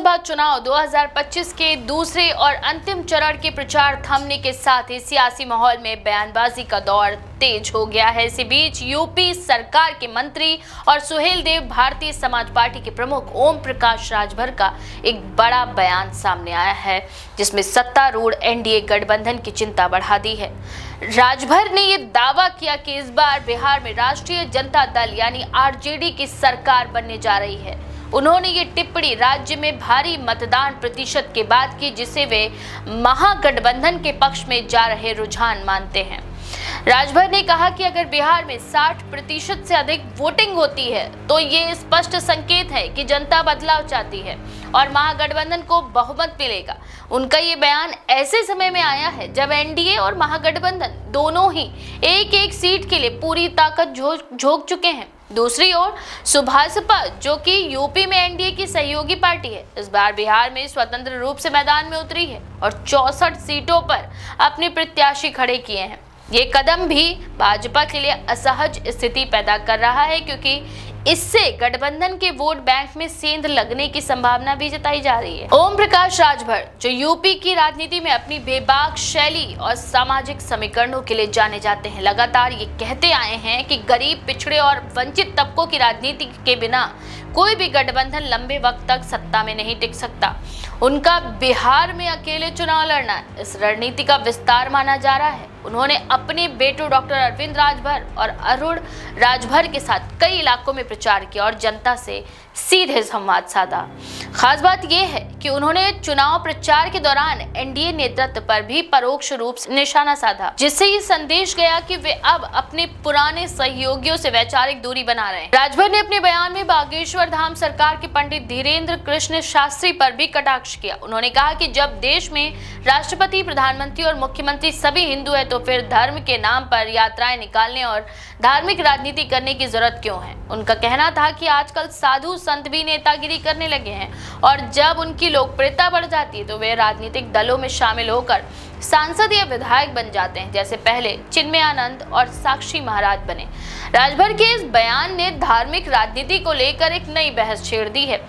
विधानसभा चुनाव 2025 के दूसरे और अंतिम चरण के प्रचार थमने के साथ ही सियासी माहौल में बयानबाजी का दौर तेज हो गया है। इसी बीच यूपी सरकार के मंत्री और सुहेलदेव भारतीय समाज पार्टी के प्रमुख ओम प्रकाश राजभर का एक बड़ा बयान सामने आया है, जिसमें सत्तारूढ़ एनडीए गठबंधन की चिंता बढ़ा दी है। राजभर ने ये दावा किया कि इस बार बिहार में राष्ट्रीय जनता दल यानी आरजेडी की सरकार बनने जा रही है। उन्होंने ये टिप्पणी राज्य में भारी मतदान प्रतिशत के बाद की, जिसे वे महागठबंधन के पक्ष में जा रहे रुझान मानते हैं। राजभर ने कहा कि अगर बिहार में 60% से अधिक वोटिंग होती है तो ये स्पष्ट संकेत है कि जनता बदलाव चाहती है और महागठबंधन को बहुमत मिलेगा। उनका ये बयान ऐसे समय में आया है जब एनडीए और महागठबंधन दोनों ही एक एक सीट के लिए पूरी ताकत झोंक चुके हैं। दूसरी ओर सुभासपा, जो कि यूपी में एनडीए की सहयोगी पार्टी है, इस बार बिहार में स्वतंत्र रूप से मैदान में उतरी है और 64 सीटों पर अपने प्रत्याशी खड़े किए हैं। ये कदम भी भाजपा के लिए असहज स्थिति पैदा कर रहा है, क्योंकि इससे गठबंधन के वोट बैंक में सेंध लगने की संभावना भी जताई जा रही है। ओम प्रकाश राजभर, जो यूपी की राजनीति में अपनी बेबाक शैली और सामाजिक समीकरणों के लिए जाने जाते हैं, लगातार ये कहते आए हैं कि गरीब, पिछड़े और वंचित तबकों की राजनीति के बिना कोई भी गठबंधन लंबे वक्त तक सत्ता में नहीं टिक सकता। उनका बिहार में अकेले चुनाव लड़ना इस रणनीति का विस्तार माना जा रहा है। उन्होंने अपने बेटों डॉक्टर अरविंद राजभर और अरुण राजभर के साथ कई इलाकों में प्रचार किया और जनता से सीधे संवाद साधा। खास बात यह है कि उन्होंने चुनाव प्रचार के दौरान एनडीए नेतृत्व पर भी परोक्ष रूप से निशाना साधा, जिससे ये संदेश गया कि वे अब अपने पुराने सहयोगियों से वैचारिक दूरी बना रहे हैं। राजभर ने अपने बयान में बागेश्वर धाम सरकार के पंडित धीरेन्द्र कृष्ण शास्त्री पर भी कटाक्ष किया। उन्होंने कहा कि जब देश में राष्ट्रपति, प्रधानमंत्री और मुख्यमंत्री सभी हिंदू है तो फिर धर्म के नाम पर यात्राएं निकालने और धार्मिक राजनीति करने की जरूरत क्यों है। उनका कहना था कि आजकल साधु संत भी नेतागिरी करने लगे हैं और जब उनकी लोकप्रियता बढ़ जाती है तो वे राजनीतिक दलों में शामिल होकर सांसद या विधायक बन जाते हैं, जैसे पहले चिन्मयानंद और साक्षी महाराज बने। राजभर के इस बयान ने धार्मिक राजनीति को लेकर एक नई बहस छेड़ दी है।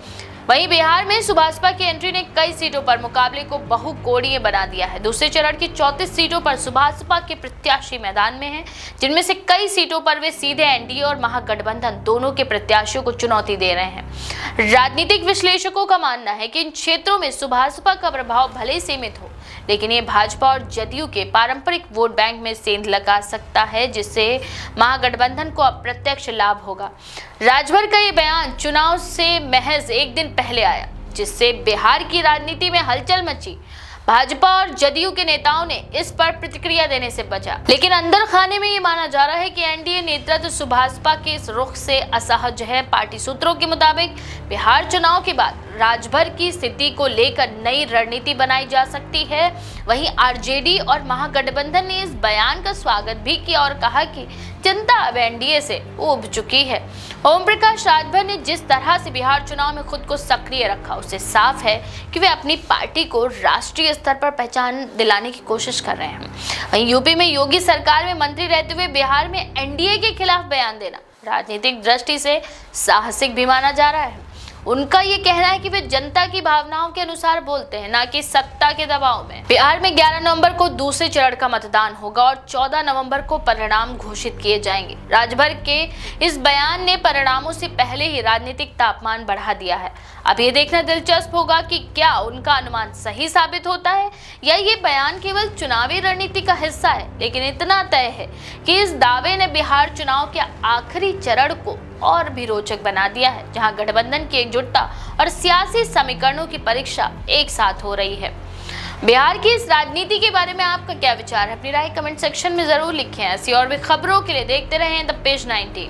वहीं बिहार में सुभासपा की एंट्री ने कई सीटों पर मुकाबले को बहुकोणीय बना दिया है। दूसरे चरण की 34 सीटों पर सुभासपा के प्रत्याशी मैदान में हैं, जिनमें से कई सीटों पर वे सीधे एनडीए और महागठबंधन दोनों के प्रत्याशियों को चुनौती दे रहे हैं। राजनीतिक विश्लेषकों का मानना है कि इन क्षेत्रों में सुभासपा का प्रभाव भले ही सीमित हो, लेकिन ये भाजपा और जदयू के पारंपरिक वोट बैंक में सेंध लगा सकता है, जिससे महागठबंधन को अप्रत्यक्ष लाभ होगा। राजभर का ये बयान चुनाव से महज एक दिन पहले आया, जिससे बिहार की राजनीति में हलचल मची। भाजपा और जदयू के नेताओं ने इस पर प्रतिक्रिया देने से बचा, लेकिन अंदर खाने में ये माना जा रहा है कि एनडीए नेतृत्व सुभासपा के इस रुख से असहज है। पार्टी सूत्रों के मुताबिक बिहार चुनाव के बाद राजभर की स्थिति को लेकर नई रणनीति बनाई जा सकती है। वहीं आरजेडी और महागठबंधन ने इस बयान का स्वागत भी किया और कहा कि जनता अब एनडीए से उब चुकी है। ओम प्रकाश राजभर ने जिस तरह से बिहार चुनाव में खुद को सक्रिय रखा, उससे साफ है कि वे अपनी पार्टी को राष्ट्रीय स्तर पर पहचान दिलाने की कोशिश कर रहे हैं। वहीं यूपी में योगी सरकार में मंत्री रहते हुए बिहार में एनडीए के खिलाफ बयान देना राजनीतिक दृष्टि से साहसिक भी माना जा रहा है। उनका ये कहना है कि वे जनता की भावनाओं के अनुसार बोलते हैं, ना कि सत्ता के दबाव में। बिहार में 11 नवंबर को दूसरे चरण का मतदान होगा और 14 नवंबर को परिणाम घोषित किए जाएंगे। राजभर के इस बयान ने परिणामों से पहले ही राजनीतिक तापमान बढ़ा दिया है। अब ये देखना दिलचस्प होगा कि क्या उनका अनुमान सही साबित होता है या ये बयान केवल चुनावी रणनीति का हिस्सा है। लेकिन इतना तय है कि इस दावे ने बिहार चुनाव के आखिरी चरण को और भी रोचक बना दिया है, जहां गठबंधन की एकजुटता और सियासी समीकरणों की परीक्षा एक साथ हो रही है। बिहार की इस राजनीति के बारे में आपका क्या विचार है? अपनी राय कमेंट सेक्शन में जरूर लिखें। ऐसी और भी खबरों के लिए देखते रहें द पेज 90।